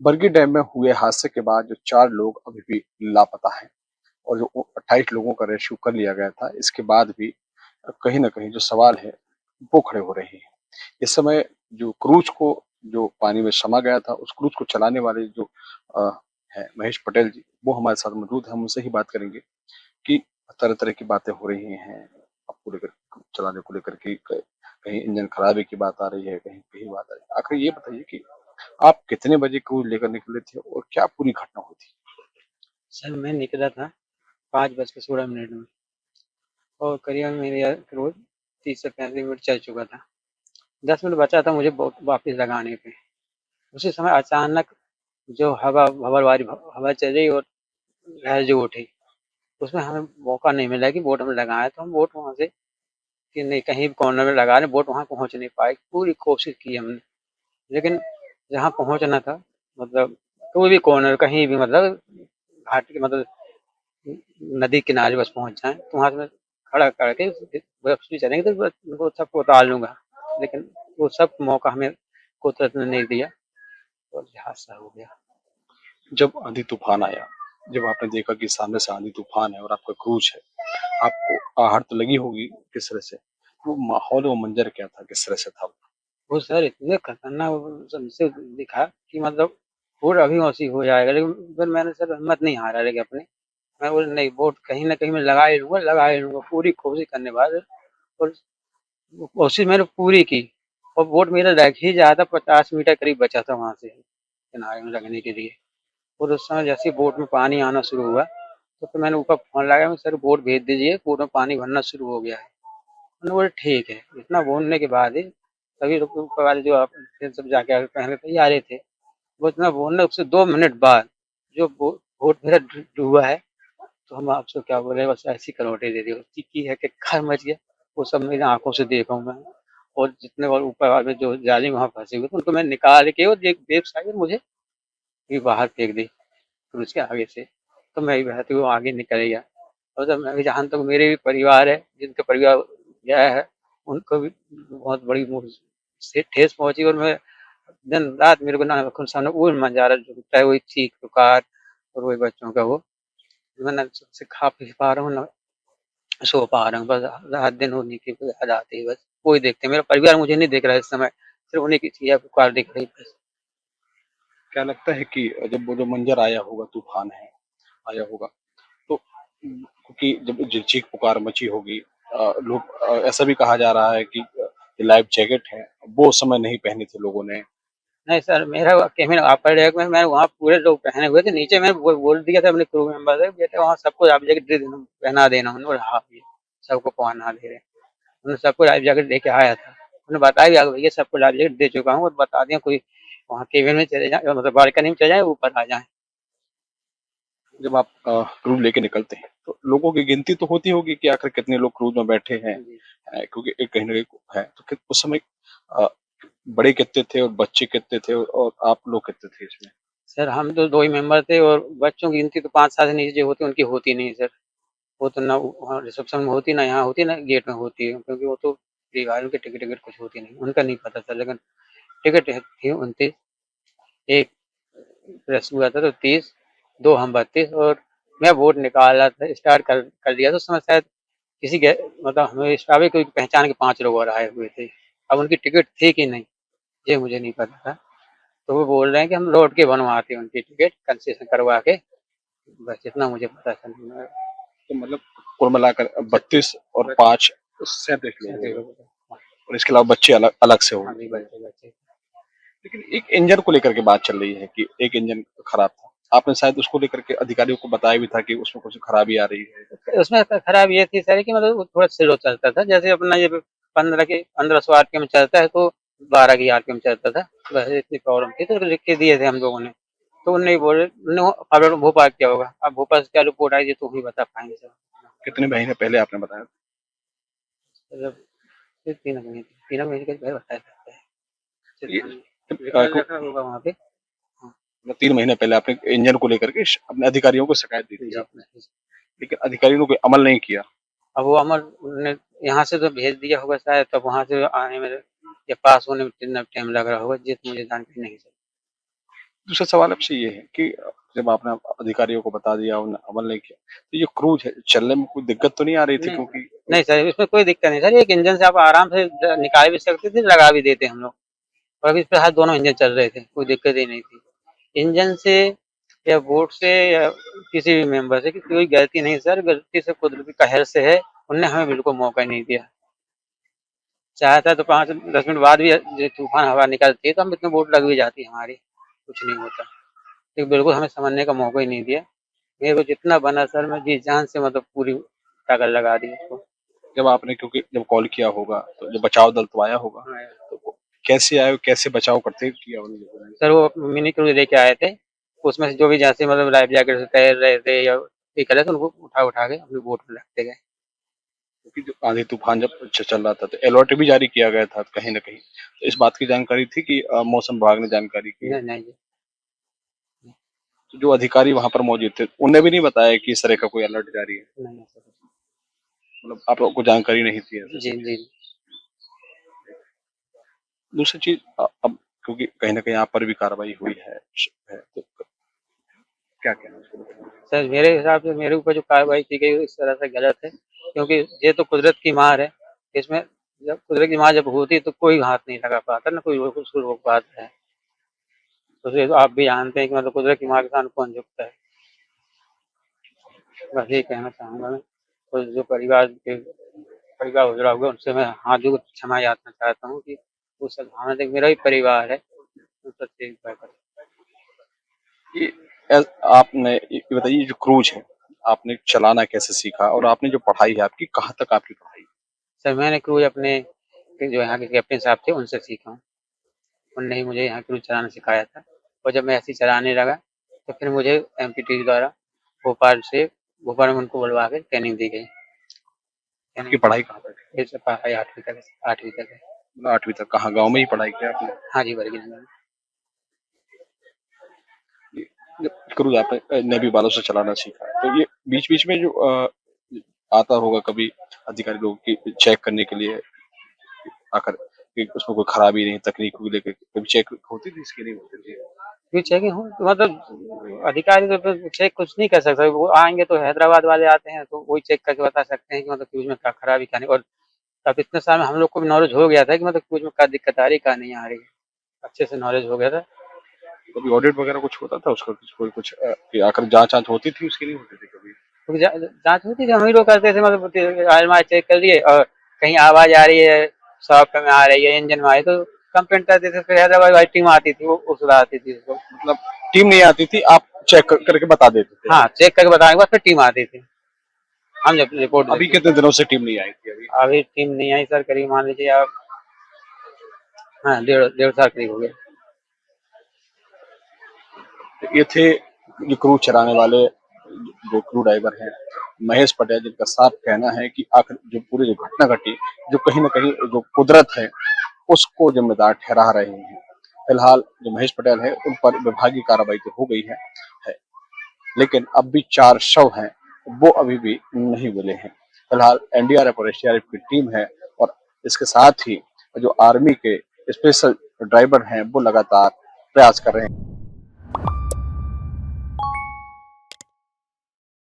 Bargi dam में हुए हादसे के बाद जो 4 लोग अभी भी लापता हैं और जो 28 लोगों का रेस्क्यू कर लिया गया था, इसके बाद भी कहीं न कहीं जो सवाल है, वो खड़े हो रहे हैं। इस समय जो क्रूज़ को जो पानी में समा गया था, उस क्रूज़ को चलाने वाले जो अ, हैं महेश पटेल जी, वो हमारे साथ मौजूद हैं। हम उनसे ही बात करेंगे कि तरह-तरह की बातें हो रही हैं, आपको लेकर चलाने को लेकर के कहीं इंजन खराबी की बात आ रही है, कहीं कहीं बात आ रही है। आखिर ये बताइए कि आप कितने बजे क्रूज़ लेकर निकले थे और क्या पूरी घटना हुई थी? सर मैं निकला था 5:16 में और करीबन मेरे यहाँ रोज 30 से 35 मिनट चल चुका था। 10 मिनट बचा था मुझे वापस लगाने पे। उसी समय अचानक जो भंवरवारी हवा चली और लहर जो उठी, उसमें हमें मौका नहीं मिला कि बोट हम लगाएं, तो हम बोट वहां से कि नहीं कहीं कॉर्नर में लगा लें, बोट वहां पहुंच नहीं पाई। पूरी कोशिश की हमने, लेकिन जहाँ पहुंचना था, मतलब कोई भी कॉर्नर कहीं भी, मतलब घाट के मतलब नदी किनारे बस पहुंच जाए तो वहां से मैं खड़ा करके बस भी चलेंगे तो बस उनको सबको उतार लूंगा, लेकिन वो सब मौका हमें कुदरत ने नहीं दिया और ये हादसा हो गया। जब आंधी-तूफ़ान आया, जब आपने देखा कि सामने से आंधी-तूफ़ान है और आपका क्रूज़ है, आपको आहट तो लगी होगी किस तरह से? वो माहौल, वो मंज़र क्या था? किस तरह से था वो? वो सर इतने खतरनाक सबसे दिखा कि मतलब फूड अभी वैसी हो जाएगा, लेकिन फिर मैंने सर हिम्मत नहीं हारा, लेकिन अपनी मैं बोला नहीं, बोट कहीं ना कहीं मैं लगा ही लूंगा, पूरी कोशिश करने के बाद। और वो कोशिश मैंने पूरी की और बोट मेरा रह ही जाता था, 50 मीटर करीब बचा था वहां से किनारे में लगने के लिए। और उस समय जैसे ही बोट में पानी आना शुरू हुआ, तो फिर मैंने ऊपर फोन लगाया, मैं सर बोट भेज दीजिए, बोट में पानी भरना शुरू हो गया है। उन्होंने बोला ठीक है। इतना बोलने के बाद ही सभी लोग ऊपर वाले जो आप फिर सब जाके आगे पहले तैयार थे, वो इतना बोलने उससे 2 मिनट बाद जो बोट मेरा डूबा है, तो हम आपसे क्या बोले, बस ऐसी करवटें दे दी उसकी की है कि घर मच गया। वो सब मेरी आंखों से देखा हूँ मैं। और जितने और ऊपर वाले जो जाली में वहां फंसे हुए थे, उनको मैं निकाल के और एक वेब साइड मुझे भी बाहर फेंक दी, फिर उसके आगे से तो मैं भी बहते हुए आगे निकल गया। और जब मैं जहाँ तक मेरे भी परिवार है, जिनका परिवार गया है, उनको भी बहुत बड़ी से ठेस पहुंची। और मैं दिन रात मेरे को ना आँखों के सामने वो नजारा जो होता है, वही चीख पुकार और वही बच्चों का वो, मैं ना सबसे खा पी पा रहा हूँ ना सो पा रहा हूँ। बस रात दिन उन्हीं की याद आती है, बस वही देखते हैं। मेरा परिवार मुझे नहीं देख रहा है इस समय, सिर्फ उन्हीं की चीख पुकार दिख रही है बस। क्या लगता है कि जब वो जो मंज़र आया होगा, तूफ़ान है, आया होगा, तो क्योंकि जब जो चीख-पुकार मची होगी लोग ऐसा भी कहा जा रहा है कि लाइफ़ जैकेट है, वो उस समय नहीं पहनी थी लोगों ने। नहीं सर, मेरा केबिन अपर डेक में, मैं वहाँ पूरे लोग पहने हुए थे। नीचे मैं बोल दिया था अपने क्रू मेंबर से, बेटा वहाँ सबको लाइफ जैकेट दे देना, पहना देना। उन्होंने बोला हाँ भैया, सबको पहना दे रहे हैं। उन्होंने सबको लाइफ जैकेट दे के आया था। उन्होंने बताया भी भैया सबको लाइफ जैकेट दे चुका हूँ, और बता दिया कोई वहाँ केबिन में चले जाए, मतलब बालकनी में चले जाए, ऊपर आ जाए। जब आप क्रूज़ लेके निकलते हैं, तो लोगों की गिनती तो होती होगी कि आखिर कितने लोग क्रूज़ में बैठे हैं जी क्योंकि एक कहीं न कहीं है, तो कि उस समय अ, बड़े कितने थे और बच्चे कितने थे और आप लोग कितने थे इसमें? सर, हम तो 2 ही मेंबर थे, और बच्चों की गिनती तो 5 साल से नीचे जो होती है उनकी होती नहीं है सर। वो तो ना वहाँ रिसेप्शन में होती, ना यहाँ होती, ना गेट में होती है, क्योंकि वो तो दीवारों की टिकट विकट कुछ होती नहीं, उनका नहीं पता था। लेकिन टिकट थी 29, एक रस हुआ था तो 30, 2 हम 32, और मैं वोट निकाला था, स्टार्ट कर दिया था। उस समय शायद किसी के मतलब हमें स्टाफ की पहचान के 5 लोग और आए हुए थे। अब उनकी टिकट थी कि नहीं, ये मुझे नहीं पता था। तो वो बोल रहे हैं कि हम लौट के बनवाते हैं उनकी टिकट कंसेशन करवा के, बस इतना मुझे पता था। तो मतलब कुल मिलाकर 32 और 5 37 लोग हो गए और इसके अलावा बच्चे अलग अलग से हाँ होंगे। जी, बच्चे बच्चे लेकिन एक इंजन को लेकर के बात चल रही है कि एक इंजन खराब था। आपने शायद उसको लेकर के अधिकारियों को बताया भी था कि उसमें कुछ खराबी आ रही है। उसमें खराब ये थी सर कि मतलब वो थोड़ा स्लो चलता था, जैसे अपना ये 1500 आरपीएम चलता है, तो 12 की आरपीएम चलता था। बस इतनी प्रॉब्लम थी, तो लिख के दिए थे हम लोगों ने। तो उन्होंने ही बोले, उन्होंने भोपाल क्या होगा, अब भोपाल से क्या रिपोर्ट आई, ये तो ही बता पाएंगे सर। कितने महीने पहले आपने बताया? मतलब फिर 3 महीने के पहले बताया जाता है। ये रिकॉर्ड रखा होगा वहाँ पे। हाँ, 3 महीने पहले आपने इंजन को लेकर के अपने अधिकारियों को शिकायत दी थी जी आपने, लेकिन अधिकारियों ने कोई अमल नहीं किया। अब वो अमर ने यहाँ से तो भेज दिया होगा शायद, तब वहाँ से आने में या पास होने में कितना टाइम लग रहा होगा, ये तो मुझे जानकारी नहीं सर। दूसरा सवाल आपसे ये है कि जब आपने अधिकारियों को बता दिया, उन्होंने अमल नहीं किया, तो ये क्रूज़ है, चलने में कोई दिक्कत तो नहीं आ रही थी? नहीं, क्योंकि नहीं सर, इसमें कोई दिक्कत नहीं सर, एक इंजन से आप आराम से निकाल भी सकते थे, लगा भी देते हम लोग। और अभी इस पे हाथ दोनों इंजन चल रहे थे, कोई दिक्कत ही नहीं थी। इंजन से या बोर्ड से या किसी भी मेंबर से कोई गलती नहीं सर, गलती से कुदरती कहर से है, उनने हमें बिल्कुल मौका नहीं दिया। चाहता तो 5-10 मिनट बाद भी ये तूफान हवा निकलती है तो हम इतने बोट लग भी जाती हमारी, कुछ नहीं होता। लेकिन बिल्कुल हमें समझने का मौका ही नहीं दिया। मेरे को जितना बना सर मैं जी जान से मतलब पूरी ताकत लगा दी उसको। जब आपने क्योंकि जब कॉल किया होगा, तो जब बचाव दल तो आया होगा, हाँ, तो वो कैसे आए, कैसे बचाव करते किया उन लोगों ने? सर वो मिनी क्रूज़ लेके आए थे, उसमें से जो भी जैसे मतलब लाइफ जैकेट से तैर रहे थे या ये कर रहे थे उनको उठा के अपनी बोट में रखते गए। क्योंकि जो आंधी तूफान जब चल रहा था, तो अलर्ट भी जारी किया गया था कहीं न कहीं। तो इस बात की जानकारी थी कि मौसम विभाग ने जानकारी की है। नहीं, नहीं जी। तो जो अधिकारी वहाँ पर मौजूद थे, उन्हें भी नहीं बताया कि इस तरह का कोई अलर्ट जारी है? नहीं सर। मतलब आप लोगों को जानकारी नहीं थी ऐसे जी, कुछ? जी। दूसरी चीज़ अब क्योंकि कहीं न कहीं आप पर भी कार्रवाई हुई है, तो क्या कहना है इसको लेकर? सर मेरे हिसाब से मेरे ऊपर जो कार्रवाई की गई इस तरह से गलत है, क्योंकि ये तो कुदरत की मार है। इसमें जब कुदरत की मार जब होती है तो कोई हाथ नहीं लगा पाता, ना कोई उसको रोक पाता है। तो फिर आप भी जानते हैं कि मतलब कुदरत की मार के सामने कौन झुकता है। बस यही कहना चाहूँगा मैं। और जो परिवार गुजरा हुआ है उनसे मैं हाथ जोड़ के क्षमा याचना चाहता हूँ कि वो सब हाँ, देख मेरा भी परिवार है, उन सबसे एक बार ये आपने ये बताइए, जो क्रूज है, आपने चलाना कैसे सीखा और आपने जो पढ़ाई है आपकी, कहाँ तक आपकी पढ़ाई? सर मैंने क्रूज़ अपने जो यहाँ के कैप्टन साहब थे उनसे सीखा हूँ। उनने ही मुझे यहाँ क्रूज़ चलाना सिखाया था और जब मैं ऐसे ही चलाने लगा तो फिर मुझे एमपीटी द्वारा भोपाल में उनको बुलवा के ट्रेनिंग दी गई। आपकी ट्रेनिंग पढ़ाई कहाँ तक है? फिर से पढ़ाई 8वीं तक है। मतलब 8वीं तक कहाँ, गाँव में ही पढ़ाई की आपने? हाँ जी, वर्गीज में। ये जब क्रूज आपने नेवी वालों से चलाना सीखा, तो ये बीच-बीच में जो आता होगा कभी अधिकारी लोग की चेक करने के लिए आकर कि उसमें कोई खराबी नहीं, तकनीक को लेके कभी चेक होती थी, इसकी नहीं होती थी? फिर चेकिंग हो तो मतलब अधिकारी तो फिर चेक कुछ नहीं कर सकते, वो आएँगे तो हैदराबाद वाले आते हैं तो वही चेक करके बता सकते हैं कि मतलब क्रूज़ में क्या खराबी क्या नहीं। और अब इतने साल में हम लोग को भी नॉलेज हो गया था कि मतलब क्रूज़ में क्या दिक्कत आ रही, क्या नहीं आ रही। अच्छे से नॉलेज हो गया था। कभी ऑडिट वगैरह कुछ होता था उसका, कोई कुछ कि आकर जाँच-आँच होती थी, उसकी नहीं होती थी कभी? क्योंकि जाँच होती थी, हम ही लोग करते थे मतलब कि आलमारी चेक कर लिए और कहीं आवाज़ आ रही है, सॉफ्ट में आ रही है, इंजन में आ रही है तो कंप्लेंट करते थे, फिर हैदराबाद वाली टीम आती थी, वो सुधारती थी उसको। मतलब टीम नहीं आती थी, आप चेक करके बता देते थे? हाँ, चेक करके बताने के बाद फिर टीम आती थी। हम जब रिपोर्ट अभी देते थे। कितने दिनों से टीम नहीं आई थी अभी? अभी टीम नहीं आई सर, करीब मान लीजिए आप, हाँ, डेढ़ साल करीब हो गया। ये थे जो क्रू चलाने वाले, जो क्रू ड्राइवर हैं, महेश पटेल, जिनका साफ कहना है कि आखिर जो पूरी जो घटना घटी, जो कहीं न कहीं जो कुदरत है, उसको ज़िम्मेदार ठहरा रहे हैं। फिलहाल जो महेश पटेल है, उन पर विभागीय कार्रवाई तो हो गई है, लेकिन अब भी 4 शव हैं, वो अभी भी नहीं मिले हैं। फिलहाल एनडीआरएफ और एसडीआरएफ की टीम है और इसके साथ ही जो आर्मी के स्पेशल ड्राइवर हैं, वो लगातार प्रयास कर रहे हैं।